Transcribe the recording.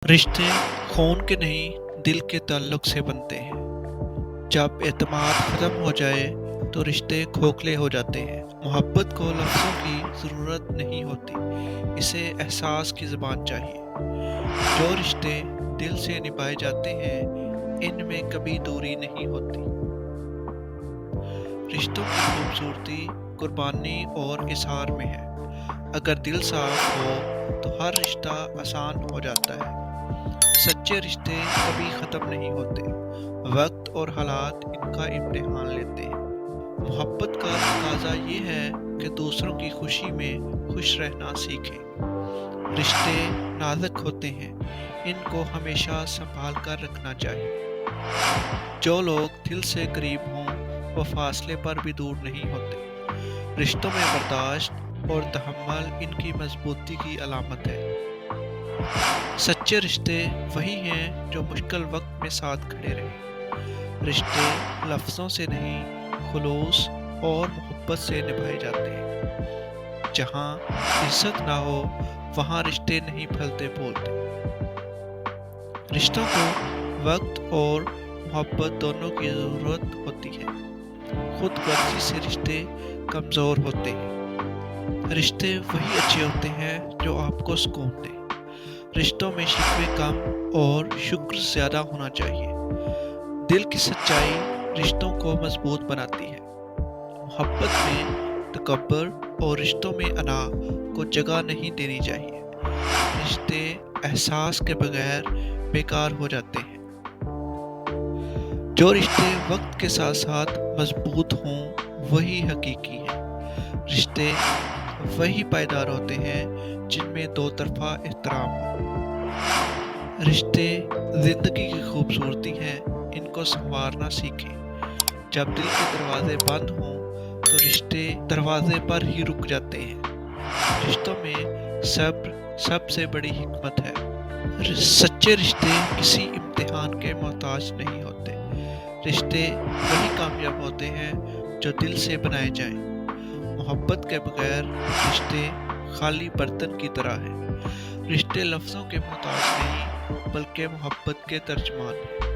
रिश्ते खून के नहीं दिल के ताल्लुक से बनते हैं। जब एतमाद ख़त्म हो जाए तो रिश्ते खोखले हो जाते हैं। मोहब्बत को लफ्ज़ों की ज़रूरत नहीं होती, इसे एहसास की ज़बान चाहिए। जो रिश्ते दिल से निभाए जाते हैं इनमें कभी दूरी नहीं होती। रिश्तों की खूबसूरती कुर्बानी और इज़हार में है। अगर दिल साफ हो तो हर रिश्ता आसान हो जाता है। सच्चे रिश्ते कभी ख़त्म नहीं होते, वक्त और हालात इनका इम्तिहान लेते हैं। मोहब्बत का तकाज़ा ये है कि दूसरों की खुशी में खुश रहना सीखें। रिश्ते नाजुक होते हैं, इनको हमेशा संभाल कर रखना चाहिए। जो लोग दिल से करीब हों वो फासले पर भी दूर नहीं होते। रिश्तों में बर्दाश्त और तहम्मुल इनकी मजबूती की अलामत है। सच्चे रिश्ते वही हैं जो मुश्किल वक्त में साथ खड़े रहें। रिश्ते लफ्ज़ों से नहीं, खुलूस और मोहब्बत से निभाए जाते हैं। जहाँ इज्जत ना हो वहाँ रिश्ते नहीं फलते बोलते। रिश्तों को वक्त और मोहब्बत दोनों की ज़रूरत होती है। खुद गर्जी से रिश्ते कमज़ोर होते हैं। रिश्ते वही अच्छे होते हैं जो आपको सुकून दें। रिश्तों में शिकवे कम और शुक्र ज़्यादा होना चाहिए। दिल की सच्चाई रिश्तों को मजबूत बनाती है। मोहब्बत में तकब्बुर और रिश्तों में अना को जगह नहीं देनी चाहिए। रिश्ते एहसास के बगैर बेकार हो जाते हैं। जो रिश्ते वक्त के साथ साथ मजबूत हों वही हकीकी हैं। रिश्ते वही पायदार होते हैं जिनमें दो तरफा एहतराम हो। रिश्ते ज़िंदगी की खूबसूरती हैं, इनको संवारना सीखें। जब दिल के दरवाजे बंद हों तो रिश्ते दरवाजे पर ही रुक जाते हैं। रिश्तों में सब्र सबसे बड़ी हिकमत है। सच्चे रिश्ते किसी इम्तिहान के मोहताज नहीं होते। रिश्ते वही कामयाब होते हैं जो दिल से बनाए जाएं। मोहब्बत के बगैर रिश्ते खाली बर्तन की तरह हैं। रिश्ते लफ्ज़ों के मोहताज नहीं बल्कि मोहब्बत के तर्जुमान हैं।